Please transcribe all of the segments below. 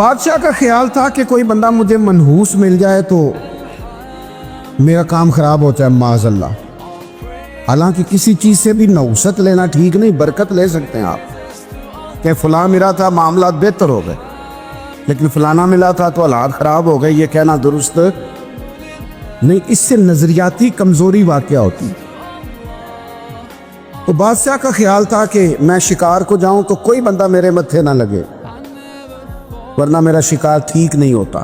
بادشاہ کا خیال تھا کہ کوئی بندہ مجھے منحوس مل جائے تو میرا کام خراب ہوتا ہے معاذ اللہ۔ حالانکہ کسی چیز سے بھی نحوست لینا ٹھیک نہیں، برکت لے سکتے ہیں آپ کہ فلاں ملا تھا معاملات بہتر ہو گئے، لیکن فلانا ملا تھا تو حالات خراب ہو گئے، یہ کہنا درست نہیں۔ اس سے نظریاتی کمزوری واقع ہوتی۔ تو بادشاہ کا خیال تھا کہ میں شکار کو جاؤں تو کوئی بندہ میرے متھے نہ لگے، ورنہ میرا شکار ٹھیک نہیں ہوتا۔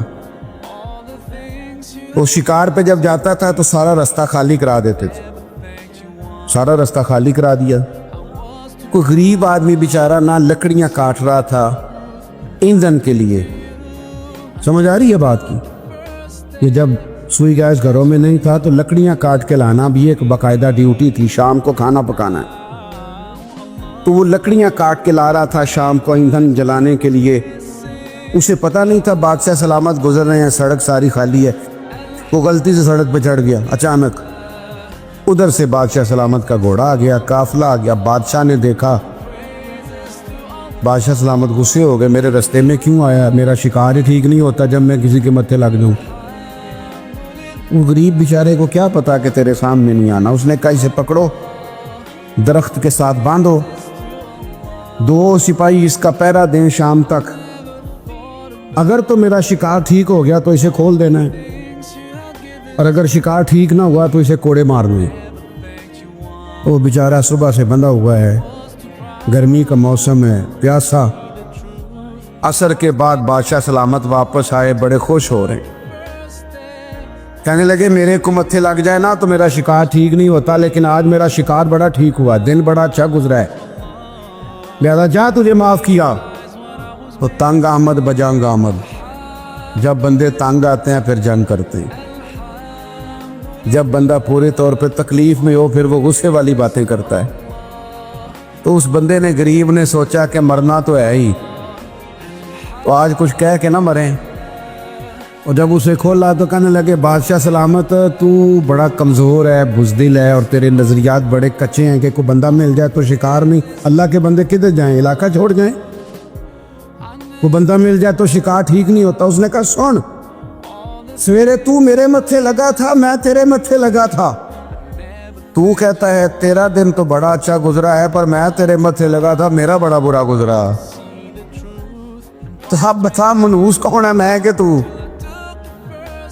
وہ شکار پہ جب جاتا تھا تو سارا رستہ خالی کرا دیتے تھے، سارا رستہ خالی کرا دیا۔ کوئی غریب آدمی بیچارہ نہ لکڑیاں کاٹ رہا تھا ایندھن کے لیے، سمجھ آ رہی ہے بات کی؟ یہ جب سوئی گیس گھروں میں نہیں تھا تو لکڑیاں کاٹ کے لانا بھی ایک باقاعدہ ڈیوٹی تھی، شام کو کھانا پکانا ہے۔ تو وہ لکڑیاں کاٹ کے لا رہا تھا شام کو ایندھن جلانے کے لیے۔ اسے پتہ نہیں تھا بادشاہ سلامت گزر رہے ہیں، سڑک ساری خالی ہے۔ وہ غلطی سے سڑک پہ چڑھ گیا، اچانک ادھر سے بادشاہ سلامت کا گھوڑا آ گیا، قافلہ آ گیا۔ بادشاہ نے دیکھا، بادشاہ سلامت غصے ہو گئے، میرے رستے میں کیوں آیا؟ میرا شکار ہی ٹھیک نہیں ہوتا جب میں کسی کے متھے لگ جاؤں۔ وہ غریب بیچارے کو کیا پتا کہ تیرے سامنے نہیں آنا۔ اس نے کہا اسے پکڑو، درخت کے ساتھ باندھو، 2 سپاہی اس کا پہرا دیں شام تک، اگر تو میرا شکار ٹھیک ہو گیا تو اسے کھول دینا ہے، اور اگر شکار ٹھیک نہ ہوا تو اسے کوڑے مارنے ہیں۔ وہ بیچارہ صبح سے بندھا ہوا ہے، گرمی کا موسم ہے، پیاسا۔ عصر کے بعد بادشاہ سلامت واپس آئے، بڑے خوش ہو رہے ہیں، کہنے لگے میرے کو متھے لگ جائے نا تو میرا شکار ٹھیک نہیں ہوتا، لیکن آج میرا شکار بڑا ٹھیک ہوا، دن بڑا اچھا گزرا ہے، لہذا جا تجھے معاف کیا۔ تو تنگ آمد بجنگ آمد، جب بندے تنگ آتے ہیں پھر جنگ کرتے ہیں، جب بندہ پورے طور پہ تکلیف میں ہو پھر وہ غصے والی باتیں کرتا ہے۔ تو اس بندے نے، غریب نے سوچا کہ مرنا تو ہے ہی، تو آج کچھ کہہ کے نہ مریں۔ اور جب اسے کھولا تو کہنے لگے بادشاہ سلامت تو بڑا کمزور ہے، بزدل ہے، اور تیرے نظریات بڑے کچے ہیں کہ کوئی بندہ مل جائے تو شکار نہیں۔ اللہ کے بندے کدھر جائیں؟ علاقہ چھوڑ جائیں؟ کوئی بندہ مل جائے تو شکار ٹھیک نہیں ہوتا۔ اس نے کہا سن، سویرے تو میرے متھے لگا تھا، میں تیرے متھے لگا تھا، تو کہتا ہے تیرا دن تو بڑا اچھا گزرا ہے، پر میں تیرے متھے لگا تھا، میرا بڑا برا گزرا۔ تو اب بتا منحوس کون ہے، میں کہ تو؟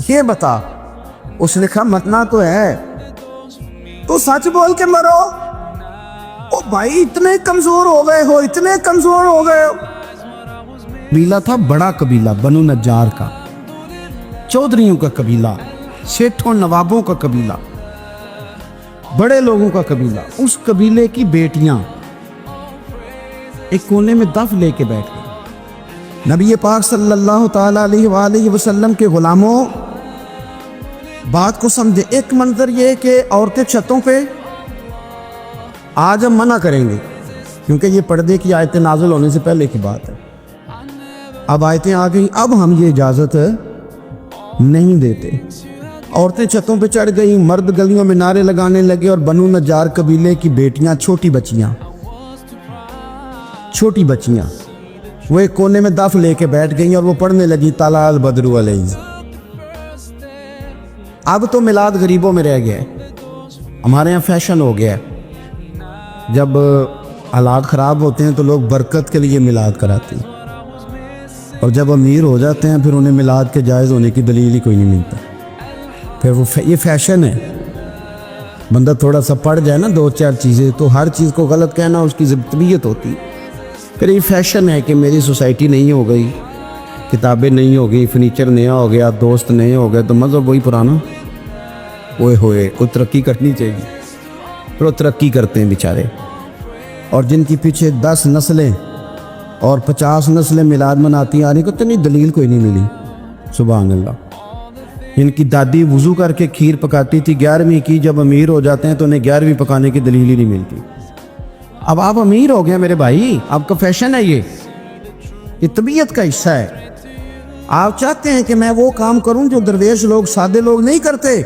یہ بتا۔ اس نے کہا مرنا تو ہے، تو سچ بول کے مرو۔ او بھائی اتنے کمزور ہو گئے ہو، اتنے کمزور ہو گئے ہو۔ قبیلہ تھا بڑا قبیلہ، بنو نجار کا، چودھریوں کا قبیلہ، سیٹھوں نوابوں کا قبیلہ، بڑے لوگوں کا قبیلہ۔ اس قبیلے کی بیٹیاں ایک کونے میں دف لے کے بیٹھ گئی۔ نبی پاک صلی اللہ تعالی علیہ وآلہ وسلم کے غلاموں بات کو سمجھے۔ ایک منظر یہ کہ عورتیں چھتوں پہ، آج ہم منع کریں گے کیونکہ یہ پردے کی آیتیں نازل ہونے سے پہلے کی بات ہے، اب آیتیں آ گئیں، اب ہم یہ اجازت نہیں دیتے۔ عورتیں چھتوں پہ چڑھ گئیں، مرد گلیوں میں نعرے لگانے لگے، اور بنو نجار قبیلے کی بیٹیاں، چھوٹی بچیاں وہ ایک کونے میں دف لے کے بیٹھ گئیں اور وہ پڑھنے لگی طلع البدر علیہ۔ اب تو میلاد غریبوں میں رہ گیا ہے، ہمارے یہاں فیشن ہو گیا ہے، جب حالات خراب ہوتے ہیں تو لوگ برکت کے لیے میلاد کراتے ہیں، اور جب امیر ہو جاتے ہیں پھر انہیں میلاد کے جائز ہونے کی دلیل ہی کوئی نہیں ملتا، پھر وہ یہ فیشن ہے۔ بندہ تھوڑا سا پڑھ جائے نا 2-4 چیزیں تو ہر چیز کو غلط کہنا اس کی طبیعت ہوتی، پھر یہ فیشن ہے کہ میری سوسائٹی نہیں ہو گئی، کتابیں نہیں ہو گئی، فرنیچر نیا ہو گیا، دوست نئے ہو گئے، تو مذہب وہی پرانا۔ اوئے ہوئے کوئی ترقی کرنی چاہیے، پھر وہ ترقی کرتے ہیں بیچارے، اور جن کی پیچھے 10 نسلیں اور 50 نسلیں میلاد مناتی آ رہی کو اتنی دلیل کوئی نہیں ملی۔ سبحان اللہ۔ ان کی دادی وضو کر کے کھیر پکاتی تھی 11ویں کی، جب امیر ہو جاتے ہیں تو انہیں 11ویں پکانے کی دلیل ہی نہیں ملتی۔ اب آپ امیر ہو گئے میرے بھائی، آپ کا فیشن ہے، یہ طبیعت کا حصہ ہے۔ آپ چاہتے ہیں کہ میں وہ کام کروں جو درویش لوگ، سادے لوگ نہیں کرتے۔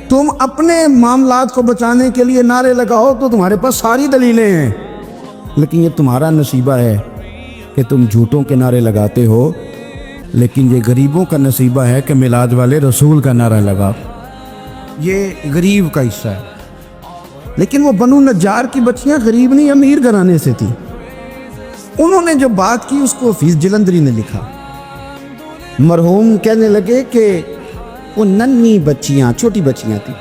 تم اپنے معاملات کو بچانے کے لیے نعرے لگاؤ تو تمہارے پاس ساری دلیلیں ہیں، لیکن یہ تمہارا نصیبہ ہے کہ تم جھوٹوں کے نعرے لگاتے ہو لیکن یہ غریبوں کا نصیبہ ہے کہ میلاد والے رسول کا نعرہ لگا، یہ غریب کا حصہ ہے۔ لیکن وہ بنو نجار کی بچیاں غریب نہیں، امیر گھرانے سے تھی۔ انہوں نے جو بات کی اس کو حفیظ جلندری نے لکھا۔ مرحوم کہنے لگے کہ وہ ننھی بچیاں، چھوٹی بچیاں تھیں،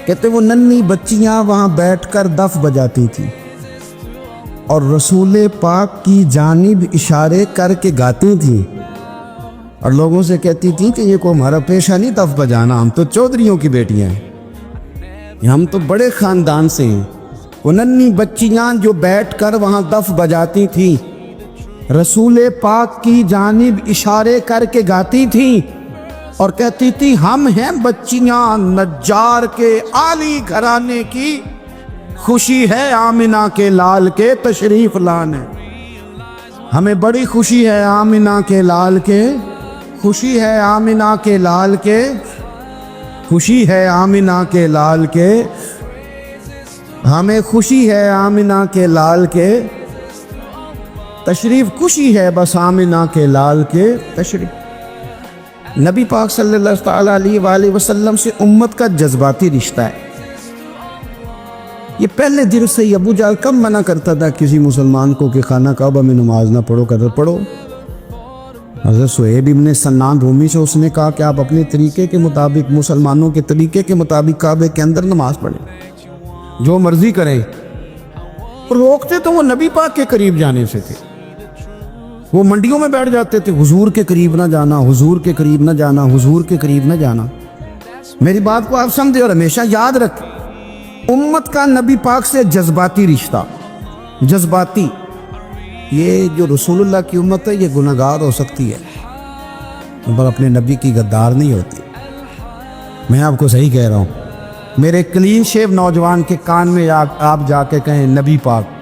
کہتے وہ ننھی بچیاں وہاں بیٹھ کر دف بجاتی تھیں اور رسول پاک کی جانب اشارے کر کے گاتی تھیں اور لوگوں سے کہتی تھیں کہ یہ کوئی ہمارا پیشہ نہیں دف بجانا، ہم تو چودھریوں کی بیٹیاں ہیں، ہم تو بڑے خاندان سے ہیں۔ وہ ننھی بچیاں جو بیٹھ کر وہاں دف بجاتی تھیں، رسول پاک کی جانب اشارے کر کے گاتی تھیں اور کہتی تھی ہم ہیں بچیاں نجار کے عالی گھرانے کی، خوشی ہے آمنہ کے لال کے تشریف لانے، ہمیں بڑی خوشی ہے آمنہ کے لال کے، خوشی ہے آمنہ کے لال کے، خوشی ہے آمنہ کے لال کے، ہمیں خوشی ہے آمنہ کے لال کے تشریف، خوشی ہے بس آمنہ کے لال کے تشریف۔ نبی پاک صلی اللہ تعالیٰ علیہ وآلہ وسلم سے امت کا جذباتی رشتہ ہے۔ یہ پہلے دن سے ہی ابو جہل کم منع کرتا تھا کسی مسلمان کو کہ خانہ کعبہ میں نماز نہ پڑھو، کہتا پڑھو۔ حضرت سہیب ابن سنان رومی سے اس نے کہا کہ آپ اپنے طریقے کے مطابق، مسلمانوں کے طریقے کے مطابق کعبے کے اندر نماز پڑھیں، جو مرضی کریں۔ روکتے تو وہ نبی پاک کے قریب جانے سے تھے، وہ منڈیوں میں بیٹھ جاتے تھے، حضور کے قریب نہ جانا، حضور کے قریب نہ جانا، حضور کے قریب نہ جانا۔ میری بات کو آپ سمجھے اور ہمیشہ یاد رکھیں، امت کا نبی پاک سے جذباتی رشتہ، جذباتی۔ یہ جو رسول اللہ کی امت ہے یہ گناہ گار ہو سکتی ہے پر اپنے نبی کی غدار نہیں ہوتی۔ میں آپ کو صحیح کہہ رہا ہوں، میرے کلین شیو نوجوان کے کان میں آپ جا کے کہیں نبی پاک،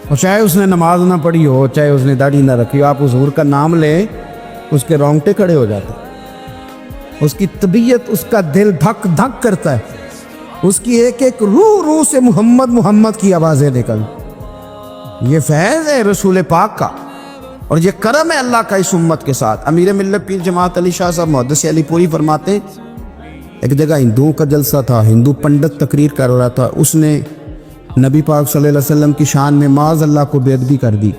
اور چاہے اس نے نماز نہ پڑھی ہو، چاہے اس نے داڑھی نہ رکھی ہو، آپ حضور کا نام لیں اس کے رونگٹے کھڑے ہو جاتے ہیں، اس کی طبیعت، اس کا دل دھک دھک کرتا ہے، اس کی ایک ایک روح سے محمد محمد کی آوازیں نکل۔ یہ فیض ہے رسول پاک کا اور یہ کرم ہے اللہ کا اس امت کے ساتھ۔ امیر ملت پیر جماعت علی شاہ صاحب محدث علی پوری فرماتے، ایک جگہ ہندوؤں کا جلسہ تھا، ہندو پنڈت تقریر کر رہا تھا، اس نے نبی پاک صلی اللہ علیہ وسلم کی شان میں معاذ اللہ کو بے ادبی کر دی۔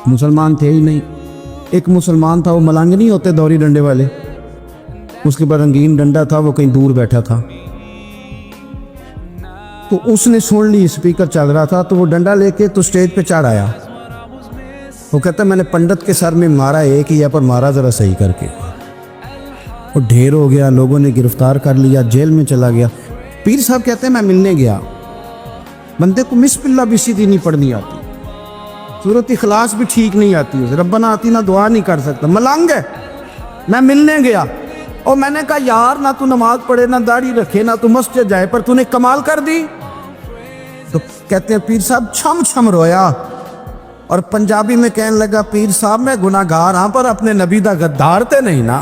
مسلمان تھے ہی نہیں، ایک مسلمان تھا، وہ ملنگ نہیں ہوتے دوری ڈنڈے والے، اس کے بعد رنگین ڈنڈا تھا، وہ کہیں دور بیٹھا تھا، تو اس نے سن لی، اسپیکر چل رہا تھا، تو وہ ڈنڈا لے کے تو سٹیج پہ چڑھ آیا۔ وہ کہتا میں نے پنڈت کے سر میں مارا، ایک ہی ہے پر مارا ذرا صحیح کر کے۔ وہ ڈھیر ہو گیا، لوگوں نے گرفتار کر لیا، جیل میں چلا گیا۔ پیر صاحب کہتے ہیں میں ملنے گیا، بندے کو بسم اللہ بھی سیدھی نہیں پڑھنی آتی، سورۃ اخلاص بھی ٹھیک نہیں آتی، اسے ربنا آتینا دعا نہیں کر سکتا، ملنگ ہے۔ میں ملنے گیا اور میں نے کہا یار نہ تو نماز پڑھے، نہ داڑھی رکھے، نہ تو مسجد جائے، پر تو نے کمال کر دی۔ تو کہتے ہیں پیر صاحب چھم چھم رویا اور پنجابی میں کہنے لگا پیر صاحب میں گناہ گار ہاں پر اپنے نبی دا غدار تے نہیں نا۔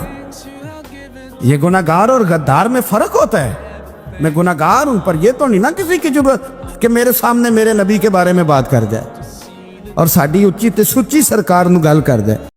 یہ گناہ گار اور غدار میں فرق ہوتا ہے، میں گناہ گار ہوں پر یہ تو نہیں نا کسی کی ضرورت کہ میرے سامنے میرے نبی کے بارے میں بات کر جائے اور ساڈی اچھی تے سچی سرکار نو گل کر جائے۔